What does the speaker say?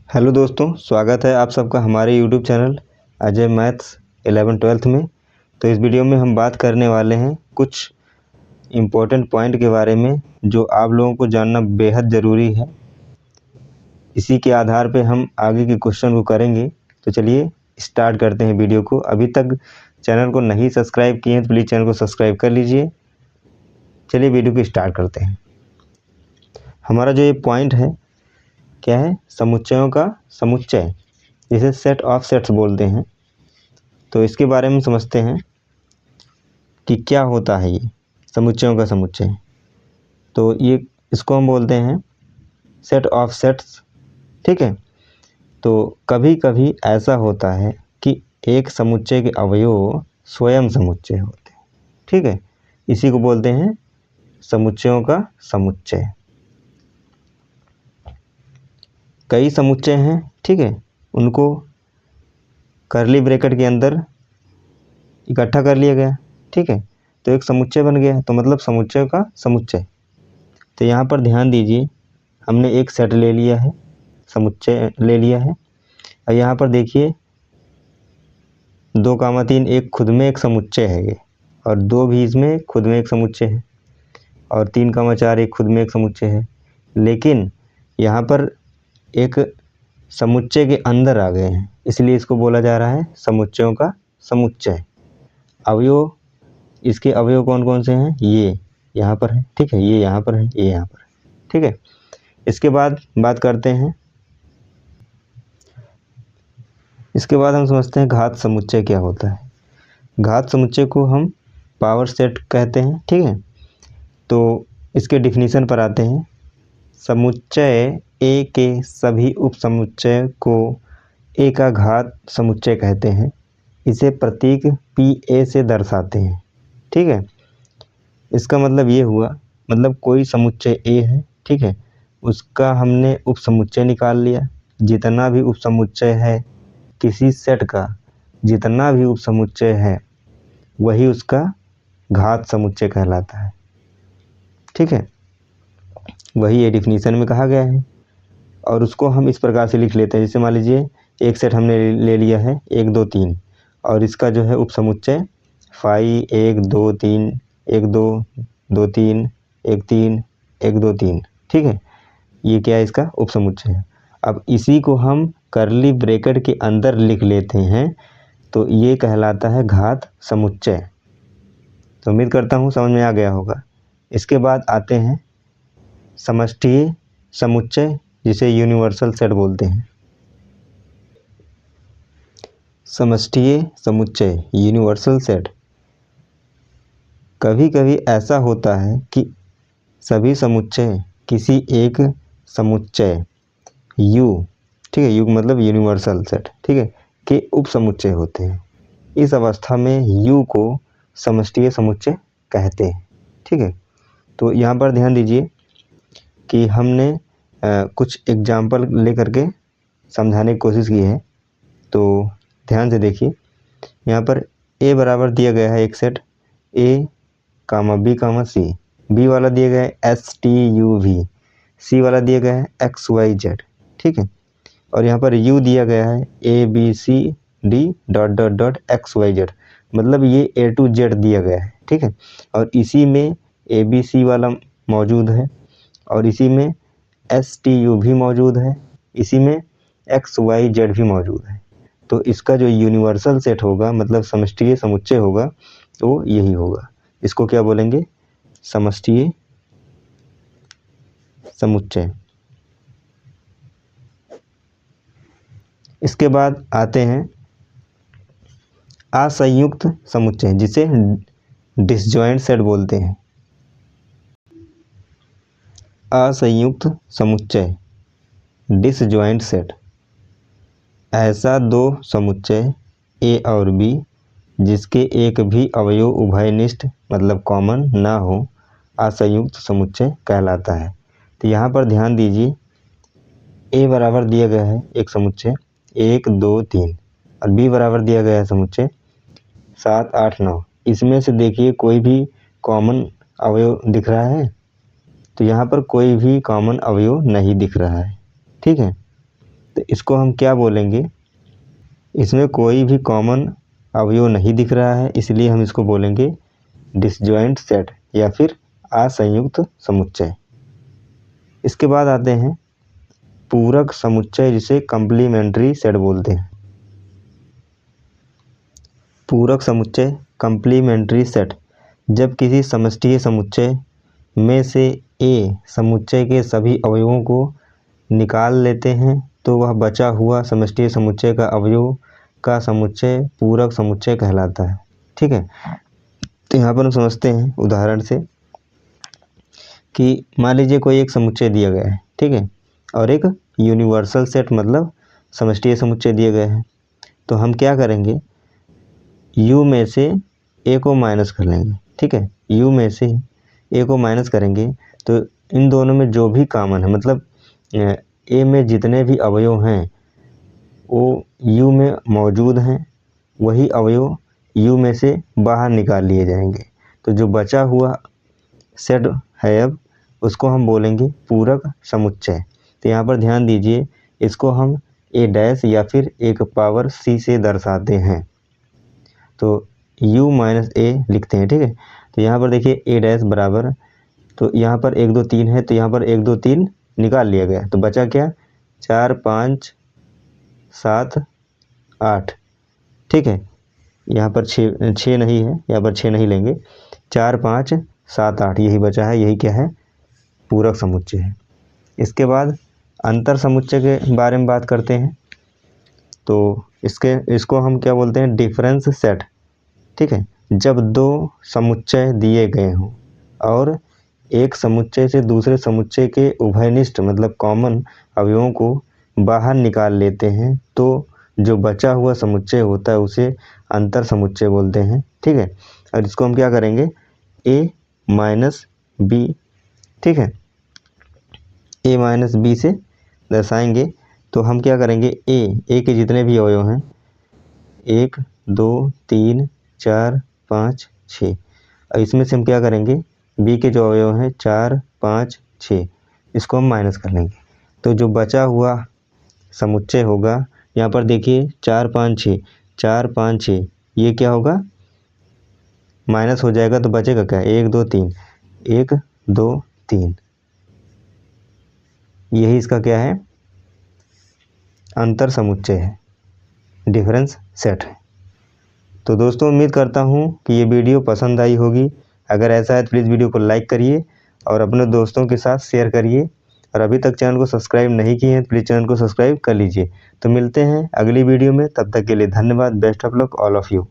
Hello दोस्तों, स्वागत है आप सबका हमारे यूट्यूब चैनल अजय मैथ्स 11-12 में। तो इस वीडियो में हम बात करने वाले हैं कुछ इम्पोर्टेंट पॉइंट के बारे में जो आप लोगों को जानना बेहद ज़रूरी है। इसी के आधार पे हम आगे के क्वेश्चन को करेंगे। तो चलिए स्टार्ट करते हैं वीडियो को। अभी तक चैनल को नहीं सब्सक्राइब किए हैं तो प्लीज़ चैनल को सब्सक्राइब कर लीजिए। चलिए वीडियो को स्टार्ट करते हैं। हमारा जो ये पॉइंट है क्या है, समुच्चयों का समुच्चय, जिसे सेट ऑफ सेट्स बोलते हैं। तो इसके बारे में समझते हैं कि क्या होता है ये समुच्चयों का समुच्चय। तो ये इसको हम बोलते हैं सेट ऑफ सेट्स, ठीक है। तो कभी कभी ऐसा होता है कि एक समुच्चय के अवयव स्वयं समुच्चय होते हैं, ठीक है। इसी को बोलते हैं समुच्चयों का समुच्चय। कई समुच्चय हैं, ठीक है, उनको कर्ली ब्रैकेट के अंदर इकट्ठा कर लिया गया, ठीक है। तो एक समुच्चय बन गया, तो मतलब समुच्चय का समुच्चय। तो यहाँ पर ध्यान दीजिए, हमने एक सेट ले लिया है, समुच्चय ले लिया है, और यहाँ पर देखिए 2, 3 एक खुद में एक समुच्चय है ये, और 2 भी इसमें खुद में एक समुच्चय है, और 3, 4 एक खुद में एक समुच्चय है। लेकिन यहाँ पर एक समुच्चय के अंदर आ गए हैं, इसलिए इसको बोला जा रहा है समुच्चयों का समुच्चय। अवयव, इसके अवयव कौन कौन से हैं, ये यहाँ पर है, ठीक है, ये यहाँ पर है, ये यहाँ पर है, ठीक है। इसके बाद बात करते हैं, इसके बाद हम समझते हैं घात समुच्चय क्या होता है। घात समुच्चय को हम पावर सेट कहते हैं, ठीक है। तो इसके डिफिनीशन पर आते हैं। समुच्चय ए के सभी उप समुच्चय को ए का घात समुच्चय कहते हैं। इसे प्रतीक पी ए से दर्शाते हैं, ठीक है। इसका मतलब ये हुआ, मतलब कोई समुच्चय ए है, ठीक है, उसका हमने उप समुच्चय निकाल लिया। जितना भी उप समुच्चय है किसी सेट का, जितना भी उप समुच्चय है वही उसका घात समुच्चय कहलाता है, ठीक है। वही ये डिफिनीशन में कहा गया है। और उसको हम इस प्रकार से लिख लेते हैं, जैसे मान लीजिए एक सेट हमने ले लिया है 1 2 3, और इसका जो है उप समुच्चय फाई 1 2 3 1 2 2 3 1 3 1 2 3, ठीक है। ये क्या है, इसका उप समुच्चय है। अब इसी को हम कर्ली ब्रैकेट के अंदर लिख लेते हैं, तो ये कहलाता है घात समुच्चय। तो उम्मीद करता हूँ समझ में आ गया होगा। इसके बाद आते हैं समष्टीय समुच्चय, जिसे यूनिवर्सल सेट बोलते हैं। समष्टीय समुच्चय, यूनिवर्सल सेट। कभी कभी ऐसा होता है कि सभी समुच्चय किसी एक समुच्चय यू, ठीक है, यू मतलब यूनिवर्सल सेट, ठीक है, के उप समुच्चय होते हैं। इस अवस्था में यू को समष्टीय समुच्चय कहते हैं, ठीक है। तो यहाँ पर ध्यान दीजिए कि हमने कुछ एग्जाम्पल लेकर के समझाने की कोशिश की है। तो ध्यान से देखिए, यहाँ पर ए बराबर दिया गया है एक set A comma B comma C, B वाला दिया गया है S T U V, C वाला दिया गया है एक्स वाई जेड, ठीक है। और यहाँ पर यू दिया गया है A B C D dot dot dot X Y Z, मतलब ये ए टू जेड दिया गया है, ठीक है। और इसी में ए बी सी वाला मौजूद है, और इसी में एस टी यू भी मौजूद है, इसी में एक्स वाई जेड भी मौजूद है। तो इसका जो यूनिवर्सल सेट होगा, मतलब समष्टीय समुच्चय होगा, तो यही होगा। इसको क्या बोलेंगे, समष्टीय समुच्चय। इसके बाद आते हैं असंयुक्त समुच्चय, जिसे डिसजॉइंट सेट बोलते हैं। असंयुक्त समुच्चय, डिसजॉइंट सेट। ऐसा दो समुच्चय ए और बी जिसके एक भी अवयव उभयनिष्ठ मतलब कॉमन ना हो, असंयुक्त समुच्चय कहलाता है। तो यहाँ पर ध्यान दीजिए, ए बराबर दिया गया है एक समुच्चय 1 2 3, और बी बराबर दिया गया है समुच्चय 7 8 9। इसमें से देखिए कोई भी कॉमन अवयव दिख रहा है, तो यहाँ पर कोई भी कॉमन अवयव नहीं दिख रहा है, ठीक है। तो इसको हम क्या बोलेंगे, इसमें कोई भी कॉमन अवयव नहीं दिख रहा है, इसलिए हम इसको बोलेंगे डिसजॉइंट सेट या फिर असंयुक्त समुच्चय। इसके बाद आते हैं पूरक समुच्चय, जिसे कंप्लीमेंट्री सेट बोलते हैं। पूरक समुच्चय कंप्लीमेंट्री सेट, जब किसी समष्टीय समुच्चय में से ए समुच्चय के सभी अवयवों को निकाल लेते हैं तो वह बचा हुआ समष्टीय समुच्चय का अवयव का समुच्चय पूरक समुच्चय कहलाता है। ठीक है, तो यहाँ पर हम समझते हैं उदाहरण से कि मान लीजिए कोई एक समुच्चय दिया गया है, ठीक है, और एक यूनिवर्सल सेट मतलब समष्टीय समुच्चय दिए गए हैं। तो हम क्या करेंगे, u में से a को माइनस कर लेंगे। ठीक है, u में से a को माइनस करेंगे तो इन दोनों में जो भी कॉमन है, मतलब a में जितने भी अवयव हैं वो u में मौजूद हैं, वही अवयव u में से बाहर निकाल लिए जाएंगे। तो जो बचा हुआ सेट है अब उसको हम बोलेंगे पूरक समुच्चय। तो यहाँ पर ध्यान दीजिए, इसको हम a डैश या फिर एक पावर c से दर्शाते हैं। तो u माइनस a लिखते हैं। ठीक है, तो यहाँ पर देखिए a डैश बराबर, तो यहाँ पर 1 2 3 है, तो यहाँ पर 1 2 3 निकाल लिया गया, तो बचा क्या 4 5 7 8। ठीक है, यहाँ पर 6 नहीं है, यहाँ पर 6 नहीं लेंगे, 4 5 7 8 यही बचा है, यही क्या है पूरक समुच्चय है। इसके बाद अंतर समुच्चय के बारे में बात करते हैं। तो इसको हम क्या बोलते हैं, डिफरेंस सेट। ठीक है, जब दो समुच्चय दिए गए हों और एक समुच्चय से दूसरे समुच्चय के उभयनिष्ठ मतलब कॉमन अवयवों को बाहर निकाल लेते हैं तो जो बचा हुआ समुच्चय होता है उसे अंतर समुच्चय बोलते हैं। ठीक है, और इसको हम क्या करेंगे a माइनस बी। ठीक है, a माइनस बी से दर्शाएंगे। तो हम क्या करेंगे, a के जितने भी अवयव हैं 1 2 3 4 5 6, और इसमें से हम क्या करेंगे b के जो अवयव हैं 4 5 6, इसको हम माइनस कर लेंगे। तो जो बचा हुआ समुच्चय होगा, यहाँ पर देखिए 4 5 6 4 5 6, ये क्या होगा माइनस हो जाएगा, तो बचेगा क्या 1 2 3 1 2 3, यही इसका क्या है अंतर समुच्चय है, डिफरेंस सेट है। तो दोस्तों उम्मीद करता हूँ कि ये वीडियो पसंद आई होगी। अगर ऐसा है तो प्लीज़ वीडियो को लाइक करिए और अपने दोस्तों के साथ शेयर करिए, और अभी तक चैनल को सब्सक्राइब नहीं किए हैं तो प्लीज़ चैनल को सब्सक्राइब कर लीजिए। तो मिलते हैं अगली वीडियो में, तब तक के लिए धन्यवाद। Best of luck all of you.